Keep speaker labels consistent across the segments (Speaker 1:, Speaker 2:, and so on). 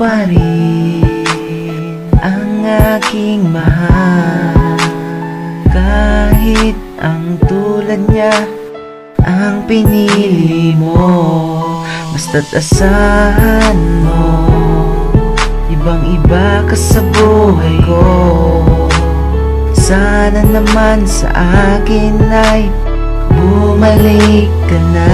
Speaker 1: pa rin ang aking mahal, kahit ang tulad niya ang pinili mo. Basta't asahan mo, ibang iba ka sa buhay ko. Sana naman sa akin ay bumalik ka na.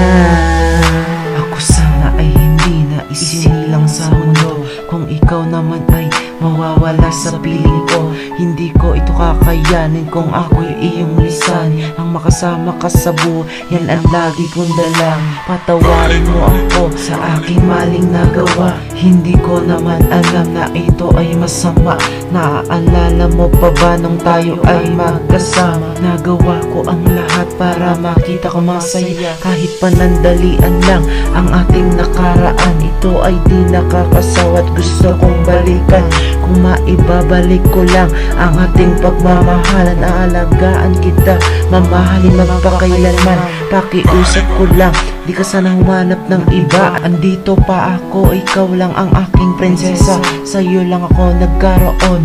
Speaker 1: Ako sana ay hindi na isinilang sa mundo. Kung ikaw naman ay mawawala sa piling ko, hindi ko ito kakayanin kung ako'y iyong lisan. Ang makasama ka sa buhay, yan ang lagi kong dalang. Patawarin mo ako sa aking maling nagawa. Hindi ko naman alam na ito ay masama. Naaalala mo pa ba nung tayo ay magkasama? Nagawa ko ang lahat para makita ko masaya. Kahit panandalian lang ang ating nakaraan, ito ay di nakakasawa at gusto kong balikan. Kung maibabalik ko lang ang ating pagmamahalan, aalagaan kita, mamahalin magpakailanman. Pakiusap ko lang, di ka sana humanap ng iba. Andito pa ako, ikaw lang ang aking prinsesa. Sa'yo lang ako nagkaroon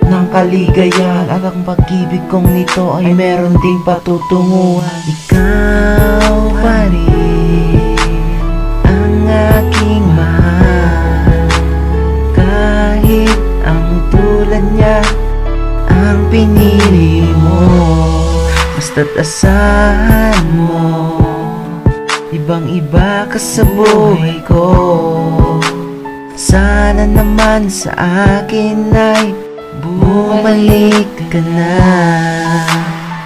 Speaker 1: ng kaligayahan, at ang pag-ibig kong ito ay meron ding patutunguhan. Ikaw pa rin ang aking mahal, kahit ang tulad niya ang pinili mo. Basta't asahan mo, ibang iba ka sa buhay ko. Sana naman sa akin ay bumalik ka na.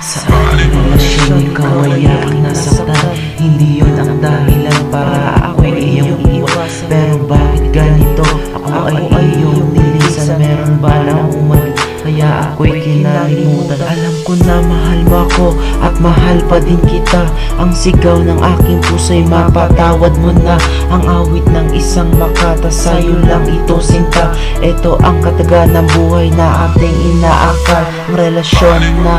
Speaker 1: Sa ating relasyon, ikaw ay aking nasaktan. Hindi yun ang dahilan para ako'y iyong iwas. Pero bakit ganito? Ako ay iyong nilisan. Meron ba na umalik kaya ako'y kinalimutan? Alam ko na mahal mo ako at mahal pa din kita. Ang sigaw ng aking puso'y mapatawad mo na. Ang awit ng isang makata, sa'yo lang ito sinta. Ito ang kataga ng buhay na ating inaakal. Ang relasyon na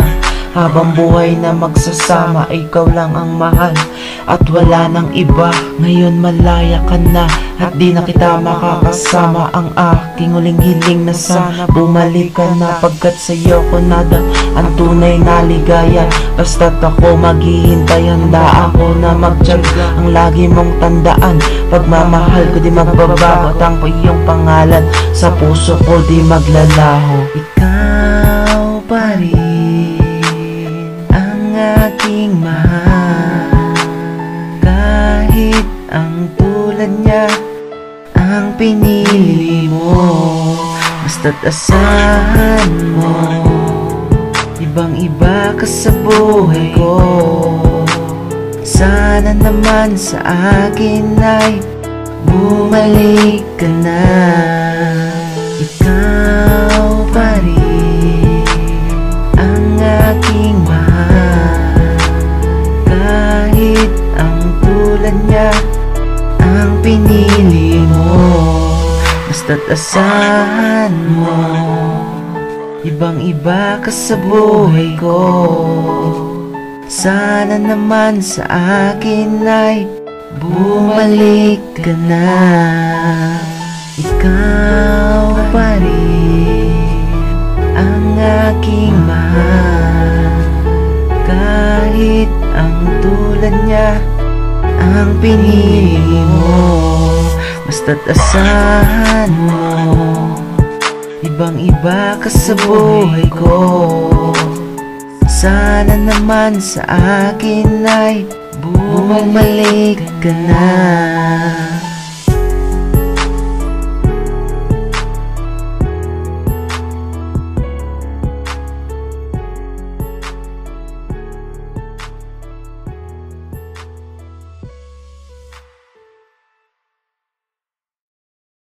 Speaker 1: habang buhay na magsasama, ikaw lang ang mahal at wala nang iba. Ngayon malaya ka na at di na kita makakasama. Ang aking huling hiling na sana bumalik ka na, pagkat sa'yo ko nada ang tunay na ligaya. Basta't ako maghihintay, handa ako na magtiyaga. Ang lagi mong tandaan, pagmamahal ko di magbabago at ang iyong pangalan sa puso ko di maglalaho. Ikaw pa rin ang aking mahal, kahit ang tulad niya ang pinili mo. Basta't asahan mo, ibang iba ka sa buhay ko. Sana naman sa akin ay bumalik ka na. Ikaw pa rin ang aking mahal, kahit ang tulad niya ang pinili mo. Basta't asahan mo, ibang iba ka sa buhay ko. Sana naman sa akin ay bumalik ka na. Ikaw pa rin ang aking mahal, kahit ang tulad niya ang pinili mo. Basta't asahan mo, ibang iba ka sa buhay ko. Sana naman sa akin ay bumalik ka na.